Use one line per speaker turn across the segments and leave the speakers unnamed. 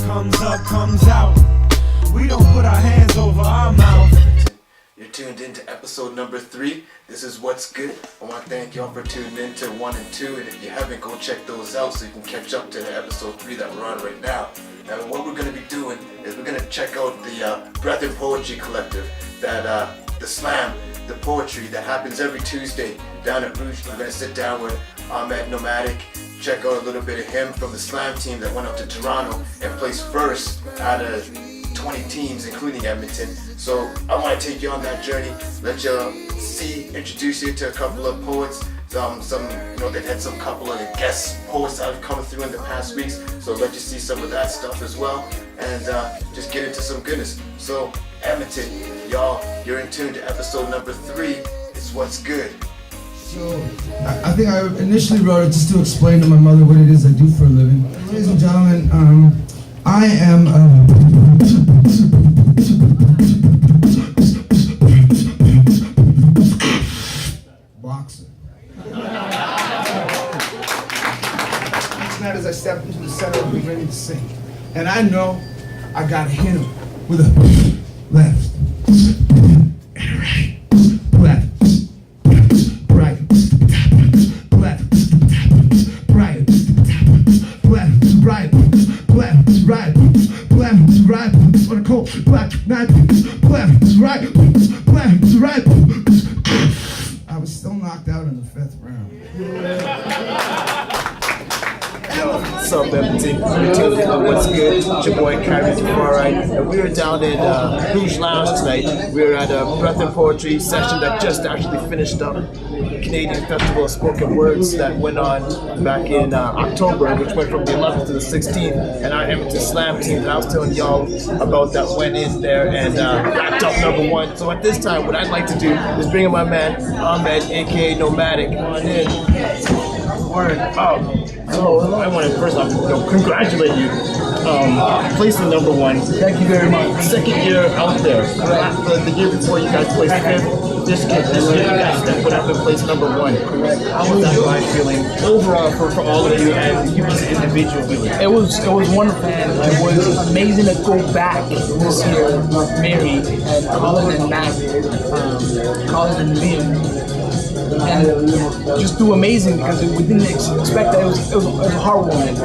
comes up, comes out. We don't put our hands over our mouth.
You're tuned in to episode number 3. This is What's Good. I want to thank y'all for tuning in to 1 and 2. And if you haven't, go check those out so you can catch up to the episode 3 that we're on right now. Now, what we're going to be doing is we're going to check out the Breath and Poetry Collective, that the slam, the poetry that happens every Tuesday down at Rouge. We're going to sit down with Ahmed Nomadic, check out a little bit of him from the slam team that went up to Toronto and placed first out of 20 teams, including Edmonton. So I want to take you on that journey, let you introduce you to a couple of poets. They've had some couple of guest poets that have come through in the past weeks. So let you see some of that stuff as well, and just get into some goodness. So Edmonton, y'all, you're in tune to episode number 3. It's What's Good.
So, I think I initially wrote it just to explain to my mother what it is I do for a living. Ladies and gentlemen, I am a boxer. Each night as I step into the center, I'll be ready to sing. And I know I gotta hit him with a left and a right. Left. Right, left, right, left, right, left, right, left, right, on a cold black night, left, right, left, right. I was still knocked out in the 5th round.
What's up, Edmonton? You're tuned in to What's Good. It's your boy Kyrie Tafarai, and we are down in Rouge Lounge tonight. We're at a Breath and Poetry session that just actually finished up. Canadian Festival of Spoken Words that went on back in October, which went from the 11th to the 16th, and our Edmonton Slam team that I was telling y'all about that went in there and wrapped up number 1. So at this time, what I'd like to do is bring in my man Ahmed, aka Nomadic, on in. Word. So I want to first off congratulate you. Placing number 1. Thank you very much. Second year out there. The year before you guys placed 5th. This year you guys stepped up and placed number 1. Correct. How was that live feeling overall for all of you and you as individually?
It was wonderful. It was amazing to go back this year with Mary and Colin and Matt, Colin and Liam. And just do amazing because we didn't expect that. It was heartwarming.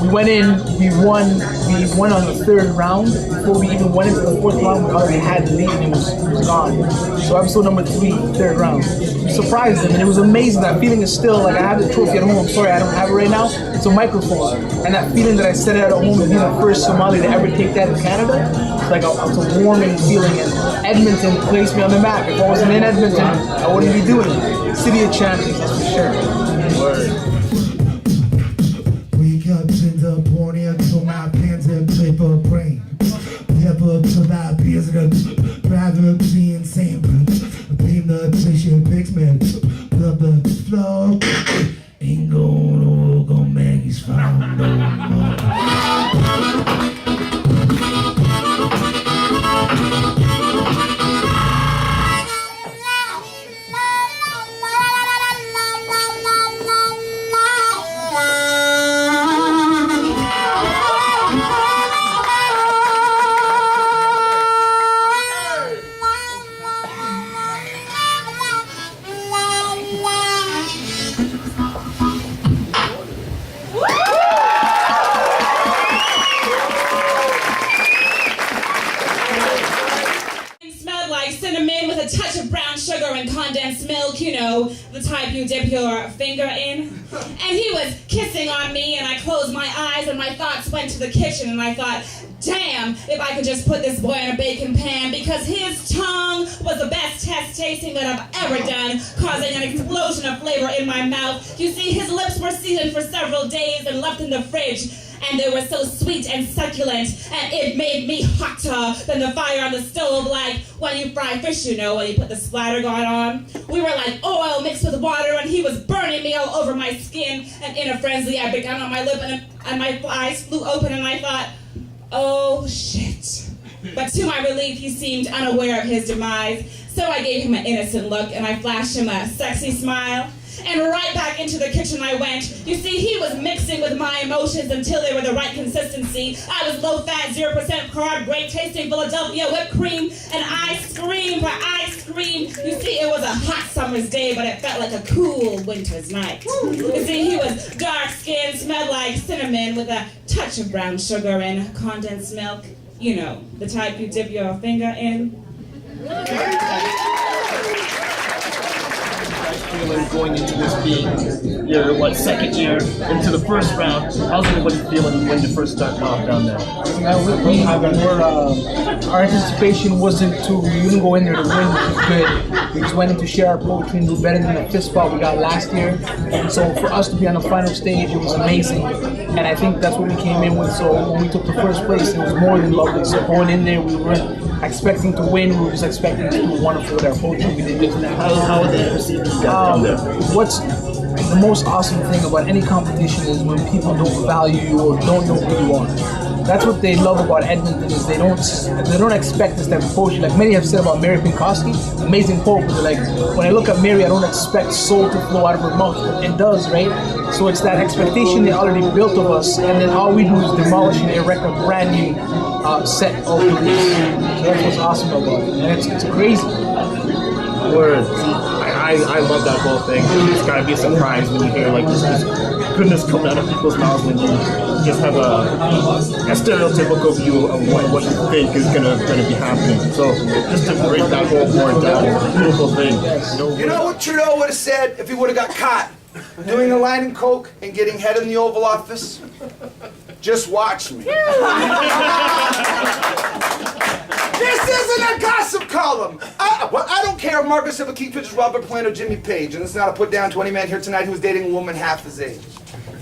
We went in, we won on the 3rd round. Before we even went into the 4th round, we already had the lead and it was gone. So episode number 3, 3rd round. We surprised them and it was amazing. That feeling is still, like I have the trophy at home. I'm sorry I don't have it right now. It's a microphone. And that feeling that I set it at home and being the first Somali to ever take that in Canada, it's like it's a warming feeling. And Edmonton placed me on the map. If I wasn't in Edmonton, I wouldn't be doing it. City of Champions, that's for sure. Word.
Wake up in the morning until my pants and paper brain. Pepper to my peers and rather be insane. Beam the tissue picks me. The flow ain't gonna make his found no more.
Condensed milk, you know, the type you dip your finger in. And he was kissing on me and I closed my eyes and my thoughts went to the kitchen and I thought, damn, if I could just put this boy in a baking pan because his tongue was the best test tasting that I've ever done, causing an explosion of flavor in my mouth. You see, his lips were seasoned for several days and left in the fridge. And they were so sweet and succulent, and it made me hotter than the fire on the stove, like when you fry fish, you know, when you put the splatter gun on. We were like oil mixed with water, and he was burning me all over my skin, and in a frenzy, I bit down on my lip, and my eyes flew open, and I thought, oh, shit. But to my relief, he seemed unaware of his demise, so I gave him an innocent look, and I flashed him a sexy smile, and right back back into the kitchen I went. You see, he was mixing with my emotions until they were the right consistency. I was low-fat, 0% carb, great-tasting Philadelphia whipped cream, and I screamed for ice cream. You see, it was a hot summer's day, but it felt like a cool winter's night. You see, he was dark-skinned, smelled like cinnamon with a touch of brown sugar and condensed milk. You know, the type you dip your finger in.
Feeling going into this being your second year into the first round? How's everybody feeling when you first started off down there?
Our anticipation wasn't to, we didn't go in there to win, which is good. We just went in to share our poetry and do better than the fifth spot we got last year. And so for us to be on the final stage, it was amazing. And I think that's what we came in with. So when we took the first place, it was more than lovely. So going in there, we weren't expecting to win, we were just expecting to do wonderful with our poetry. We did good tonight.
How did they perceive you guys down there?
What's the most awesome thing about any competition is when people don't value you or don't know who you are. That's what they love about Edmonton is they don't expect this type of poetry. Like many have said about Mary Pinkowski, amazing poet, but they're like, when I look at Mary, I don't expect soul to flow out of her mouth. But it does, right? So it's that expectation they already built of us, and then all we do is demolish and erect a brand new set of beliefs. So that's what's awesome about it. And it's crazy.
Words. I love that whole thing. It's gotta be a surprise when you hear like this goodness coming out of people's mouths when you just have a stereotypical view of what you think is gonna be happening. So just to break that whole board down, it's a beautiful thing.
You know what Trudeau would have said if he would have got caught doing a line in Coke and getting head in the Oval Office? Just watch me. This isn't a gossip column. I don't care if Margaret Silva Keith pitches Robert Plant or Jimmy Page, and it's not a put down to any man here tonight who's dating a woman half his age.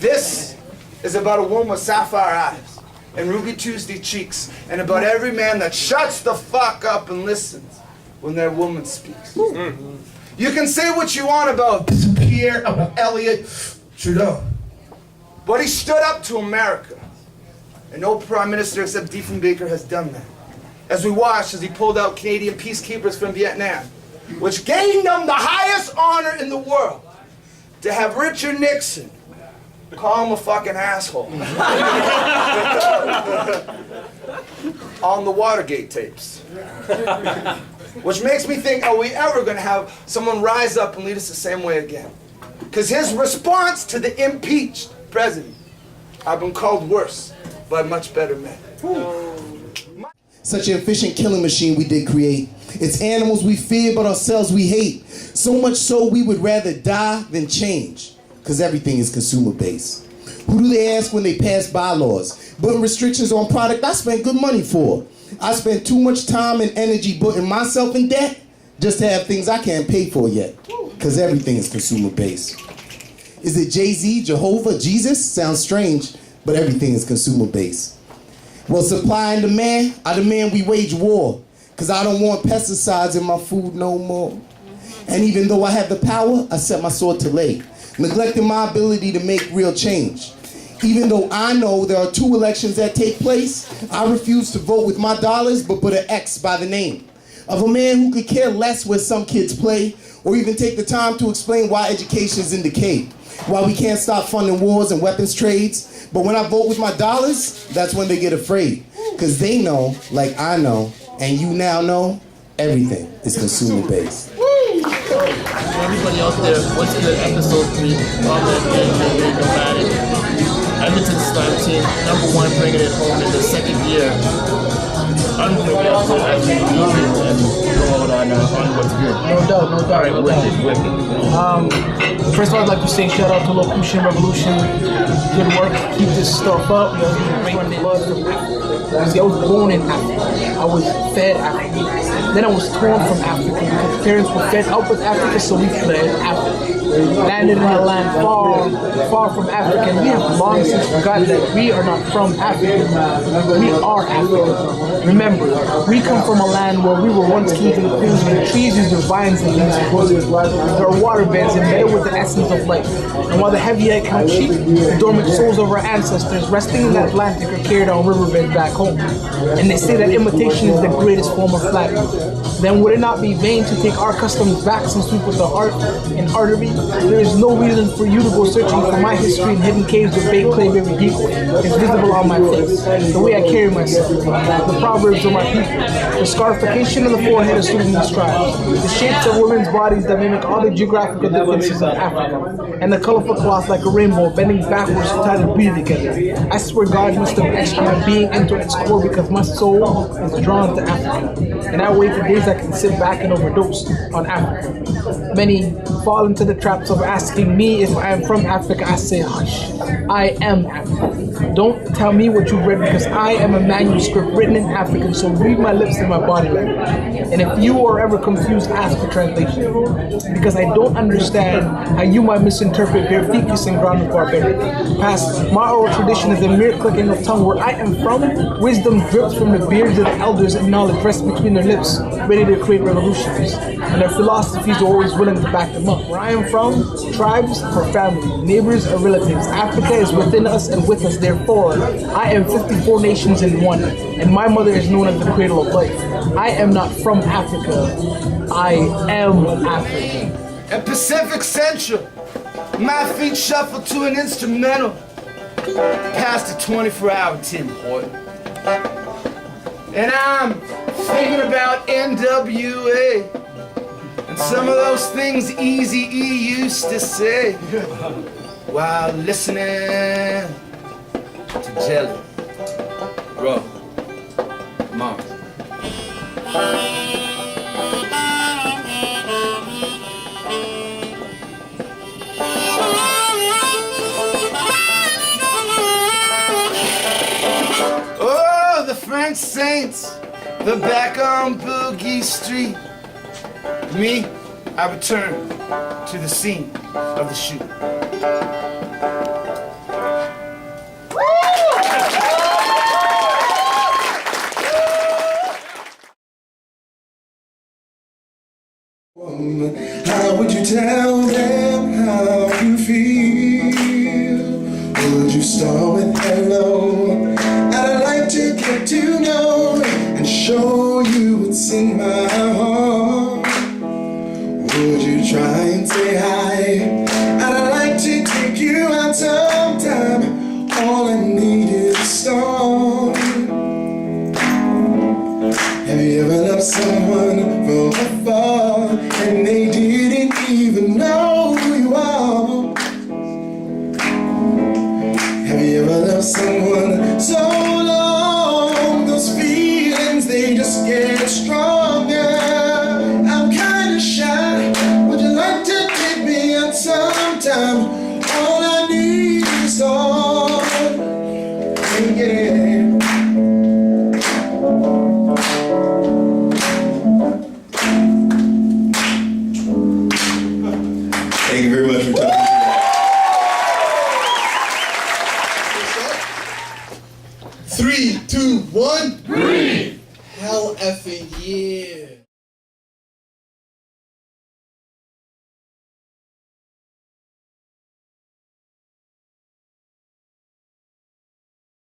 This is about a woman with sapphire eyes and Ruby Tuesday cheeks, and about every man that shuts the fuck up and listens when their woman speaks. You can say what you want about Pierre Elliott Trudeau, but he stood up to America, and no prime minister except Diefenbaker has done that. As we watched as he pulled out Canadian peacekeepers from Vietnam, which gained them the highest honor in the world, to have Richard Nixon call him a fucking asshole on the Watergate tapes. Which makes me think, are we ever going to have someone rise up and lead us the same way again? Because his response to the impeached president have been called worse by much better men.
Such an efficient killing machine we did create. It's animals we fear, but ourselves we hate. So much so we would rather die than change. Because everything is consumer-based. Who do they ask when they pass bylaws? Putting restrictions on product I spent good money for. I spent too much time and energy putting myself in debt just to have things I can't pay for yet. Because everything is consumer-based. Is it Jay-Z, Jehovah, Jesus? Sounds strange, but everything is consumer-based. Well, supply and demand, I demand we wage war. Because I don't want pesticides in my food no more. And even though I have the power, I set my sword to lay, neglecting my ability to make real change. Even though I know there are 2 elections that take place, I refuse to vote with my dollars, but put an X by the name of a man who could care less where some kids play, or even take the time to explain why education is in decay, why we can't stop funding wars and weapons trades. But when I vote with my dollars, that's when they get afraid. Because they know, like I know, and you now know, everything is consumer-based.
Everybody out there, what's good? Episode 3, Robert and Nomadic. Edmonton Slam Team, #1, bringing it home in the second year. Unbelievable as we do and go out on what's good.
No doubt.
Alright, wicked.
First of all, I'd like to say shout out to Locution Revolution. Good work. Keep this stuff up. You know, great blood. I was born in Africa. I was fed Africa. Then I was torn from Africa because parents were fed out with Africa, so we fled Africa. Landed in a land far from Africa, and we have long since forgotten that we are not from Africa. We are Africa. Remember, we come from a land where we were once kings and queens, and the trees use their vines and leaves and roses. There are waterbeds embedded with the essence of life. And while the heavy-eyed count sheep, the dormant souls of our ancestors resting in the Atlantic are carried on riverbeds back home. And they say that imitation is the greatest form of flattery. then would it not be vain to take our customs back since we put the heart in artery? There is no reason for you to go searching for my history in hidden caves with baked clay very decoy. It's visible on my face, the way I carry myself, the proverbs of my people, the scarification of the forehead of Sudanese tribes, the shapes of women's bodies that mimic all the geographical differences of Africa, and the colorful cloth like a rainbow bending backwards to tie the beauty together. I swear God must have etched my being into its core because my soul is drawn to Africa, and I wait for days I can sit back and overdose on Africa. Many fall into the traps of asking me if I am from Africa. I say, hush, I am African. Don't tell me what you read because I am a manuscript written in African, so read my lips and my body language. And if you are ever confused, ask for translation, because I don't understand how you might misinterpret bare feet kissing ground with barbaric. Past my oral tradition is a mere clicking of tongue. Where I am from, wisdom drips from the beards of the elders and knowledge rests between their lips, ready to create revolutions. And their philosophies are always willing to back them up. Where I am from, tribes are family, neighbors are relatives. Africa is within us and with us. Therefore, I am 54 nations in one, and my mother is known as the cradle of life. I am not from Africa. I am African.
At Pacific Central, my feet shuffle to an instrumental past the 24-hour Tim Horton. And I'm thinking about NWA and some of those things Eazy-E used to say while listening to Jelly Roll Mars. Oh, the French Saints, they're back on Boogie Street. Me, I return to the scene of the shoot.
How would you tell them how you feel? Would you start with hello? I'd like to get to know and show you what's in my heart. Would you try and say hi? I'd like to take you out sometime. All I need is a start. Have you ever loved someone from afar and they didn't even know who you are? Have you ever loved someone so long, those feelings, they just get stronger? I'm kinda shy, would you like to take me out sometime? All I need is a start. Yeah. Thank you very much for talking to me.
3, 2, 1.
Hell effing yeah.